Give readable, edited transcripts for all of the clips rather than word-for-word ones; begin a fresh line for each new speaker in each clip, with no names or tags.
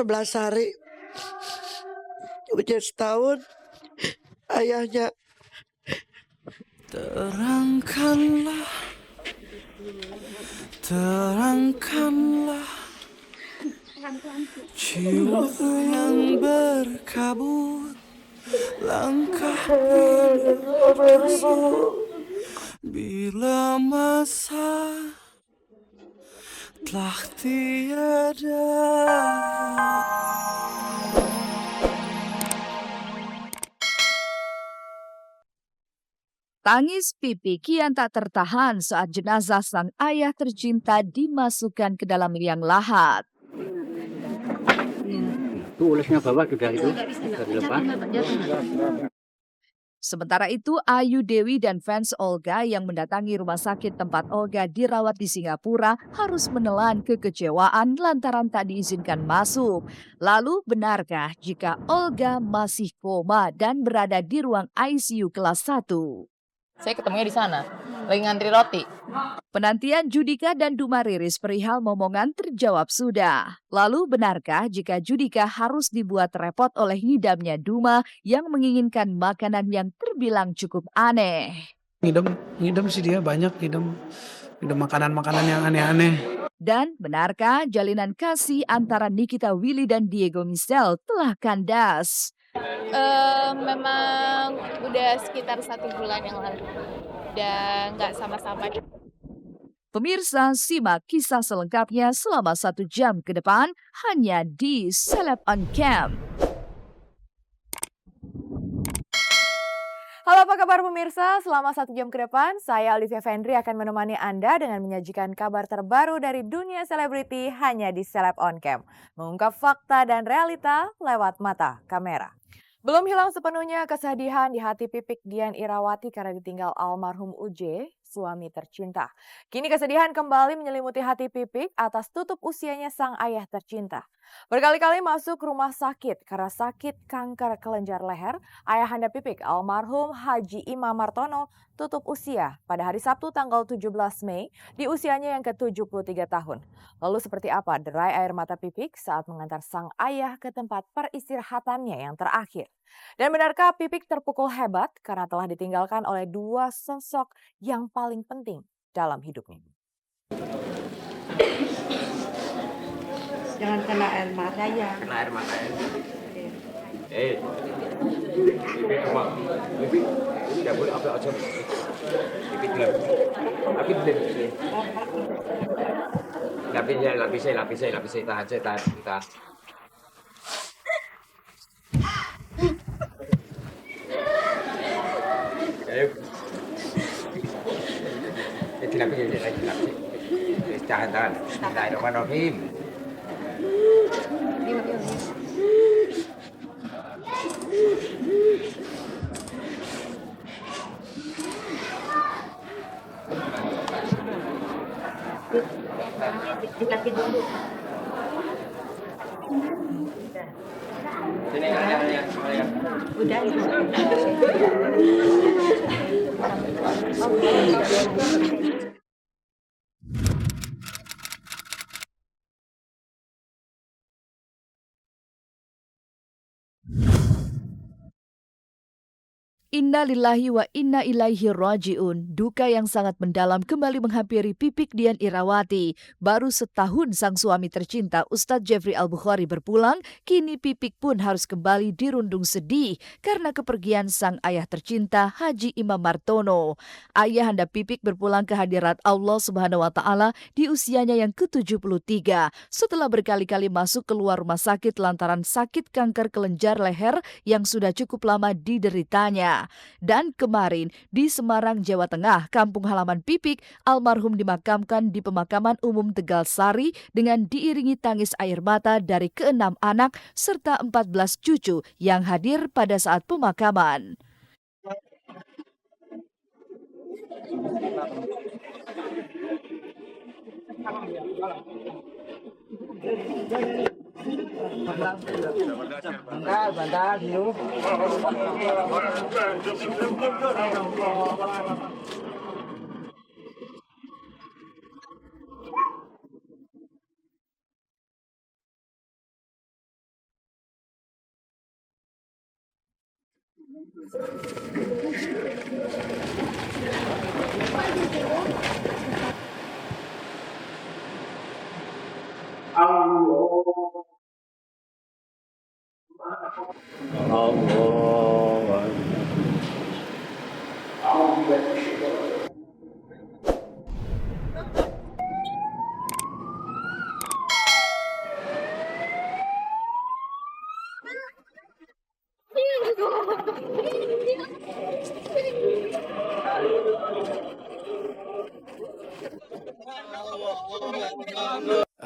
11 hari. Udah setahun ayahnya.
Terangkanlah, terangkanlah jiwa yang berkabut, langkah berpasang bila masa telah tiada.
Tangis Pipi kian tak tertahan saat jenazah sang ayah tercinta dimasukkan ke dalam liang lahat.
Itu olesnya bawa juga itu dari lepas.
Sementara itu, Ayu Dewi dan fans Olga yang mendatangi rumah sakit tempat Olga dirawat di Singapura harus menelan kekecewaan lantaran tak diizinkan masuk. Lalu, benarkah jika Olga masih koma dan berada di ruang ICU kelas 1?
Saya ketemunya di sana, lagi ngantri roti.
Penantian Judika dan Duma Riris perihal momongan terjawab sudah. Lalu benarkah jika Judika harus dibuat repot oleh ngidamnya Duma yang menginginkan makanan yang terbilang cukup aneh?
Ngidam sih dia banyak ngidam makanan-makanan yang aneh-aneh.
Dan benarkah jalinan kasih antara Nikita Willy dan Diego Michelle telah kandas?
Memang udah sekitar 1 bulan yang lalu. Dan nggak sama-sama.
Pemirsa, simak kisah selengkapnya selama 1 jam ke depan hanya di Celeb on Cam.
Halo, apa kabar pemirsa? Selama 1 jam ke depan, saya Olivia Vendri akan menemani Anda dengan menyajikan kabar terbaru dari dunia selebriti hanya di Celeb on Cam. Mengungkap fakta dan realita lewat mata kamera. Belum hilang sepenuhnya kesedihan di hati Pipik Dian Irawati karena ditinggal almarhum UJ, suami tercinta. Kini kesedihan kembali menyelimuti hati Pipik atas tutup usianya sang ayah tercinta. Berkali-kali masuk rumah sakit karena sakit kanker kelenjar leher, ayahanda Pipik almarhum Haji Imam Martono tutup usia pada hari Sabtu tanggal 17 Mei di usianya yang ke-73 tahun. Lalu seperti apa derai air mata Pipik saat mengantar sang ayah ke tempat peristirahatannya yang terakhir? Dan benarkah Pipik terpukul hebat karena telah ditinggalkan oleh 2 sosok yang paling penting dalam hidupnya?
Jangan kena air mata ya.
Kena air mata ya. Tidak boleh apa aja. Lapis, tahan. Ayo. Dilapis. Tahan. Bismillahirrahmanirrahim.
Dilapis dulu.
Sini ya.
Udah.
Innalillahi wa inna ilaihi raji'un. Duka yang sangat mendalam kembali menghampiri Pipik Dian Irawati. Baru setahun sang suami tercinta Ustadz Jeffrey Al-Bukhari berpulang, kini Pipik pun harus kembali dirundung sedih karena kepergian sang ayah tercinta Haji Imam Martono. Ayahanda Pipik berpulang ke hadirat Allah Subhanahu wa taala di usianya yang ke-73 setelah berkali-kali masuk keluar rumah sakit lantaran sakit kanker kelenjar leher yang sudah cukup lama dideritanya. Dan kemarin di Semarang, Jawa Tengah, kampung halaman Pipik, almarhum dimakamkan di pemakaman umum Tegal Sari dengan diiringi tangis air mata dari ke-6 anak serta 14 cucu yang hadir pada saat pemakaman.
Bentar,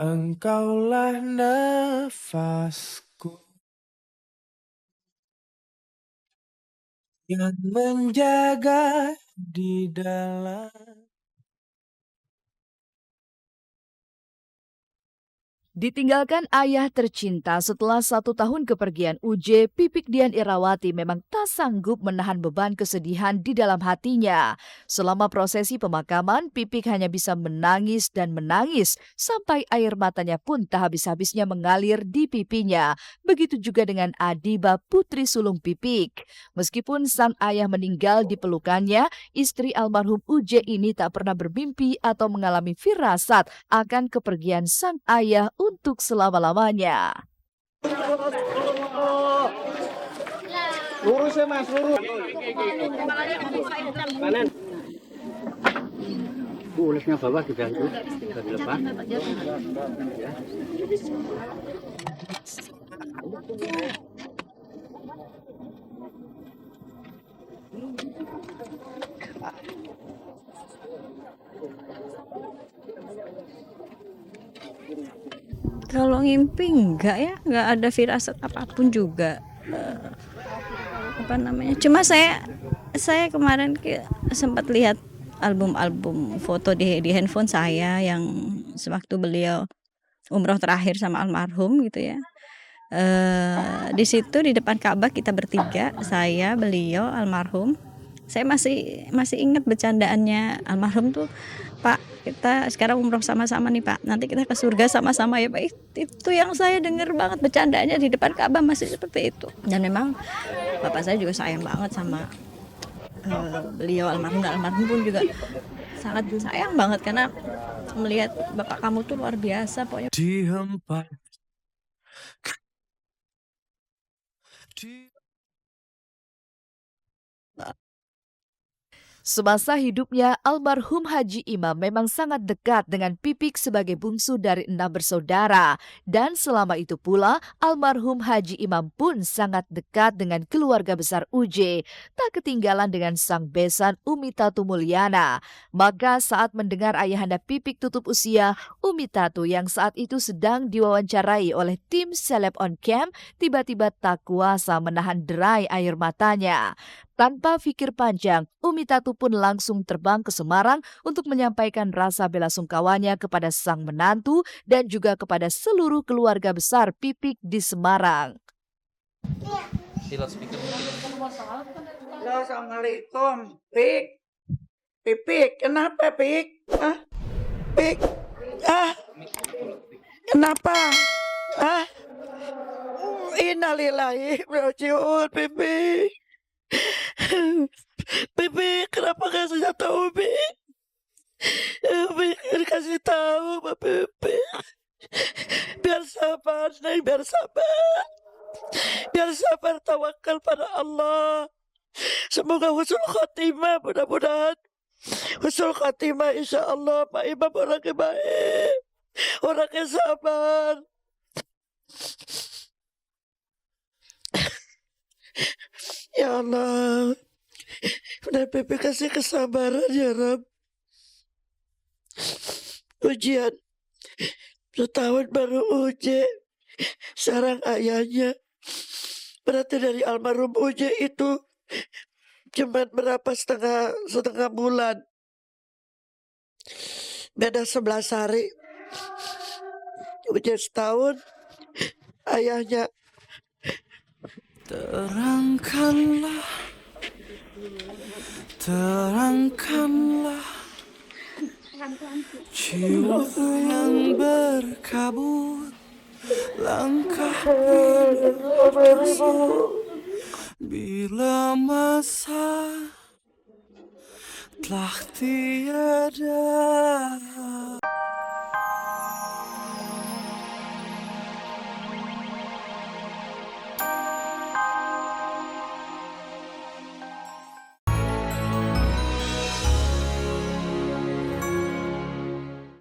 Engkaulah nafasku yang menjaga di dalam.
Ditinggalkan ayah tercinta setelah 1 tahun kepergian UJ, Pipik Dian Irawati memang tak sanggup menahan beban kesedihan di dalam hatinya. Selama prosesi pemakaman, Pipik hanya bisa menangis dan menangis sampai air matanya pun tak habis-habisnya mengalir di pipinya. Begitu juga dengan Adiba, putri sulung Pipik. Meskipun sang ayah meninggal di pelukannya, istri almarhum UJ ini tak pernah bermimpi atau mengalami firasat akan kepergian sang ayah untuk selama-lamanya.
Lurus ya mas, lurus. Kanan. Ulasnya bawah dibantu, bisa dilepas.
Kalau ngimpi enggak ya, enggak ada firasat apapun juga. Cuma saya kemarin sempat lihat album-album foto di handphone saya yang sewaktu beliau umroh terakhir sama almarhum gitu ya. Di situ di depan Ka'bah kita bertiga, saya, beliau, almarhum. Saya masih ingat bercandaannya almarhum tuh, Pak, kita sekarang umroh sama-sama nih Pak, nanti kita ke surga sama-sama ya Pak. Itu yang saya dengar banget bercandaannya di depan Ka'bah, masih seperti itu. Dan memang bapak saya juga sayang banget sama beliau almarhum, dan almarhum pun juga sangat sayang banget karena melihat bapak kamu tuh luar biasa pokoknya.
Semasa hidupnya, almarhum Haji Imam memang sangat dekat dengan Pipik sebagai bungsu dari 6 bersaudara. Dan selama itu pula, almarhum Haji Imam pun sangat dekat dengan keluarga besar UJ. Tak ketinggalan dengan sang besan Umi Tatu Mulyana. Maka saat mendengar ayahanda Pipik tutup usia, Umi Tatu yang saat itu sedang diwawancarai oleh tim Seleb on Cam, tiba-tiba tak kuasa menahan derai air matanya. Tanpa pikir panjang, Umi Tatu pun langsung terbang ke Semarang untuk menyampaikan rasa bela sungkawanya kepada sang menantu dan juga kepada seluruh keluarga besar Pipik di Semarang.
Assalamualaikum, Pik. Pipik, kenapa Pik? Pik, kenapa? Innalillahi wa inna ilaihi raji'un, Pipik. Bibi, kenapa gak saya tahu, Bibi? Bibi, kasih tahu, Bibi. Biar sabar, Neng, biar sabar. Biar sabar, tawakal pada Allah. Semoga husnul khotimah, mudah-mudahan. Husnul khotimah, insya Allah. Pak Imam orang yang baik, orang yang sabar. Ya Allah, udah Pipi kasih kesabaran ya Rab. Ujian setahun baru uji, sekarang ayahnya. Berarti dari almarhum uji itu cuma berapa setengah bulan. Beda 11 hari. Uji setahun, ayahnya.
Terangkanlah jiwa yang berkabut, langkah bila masa telah tiada.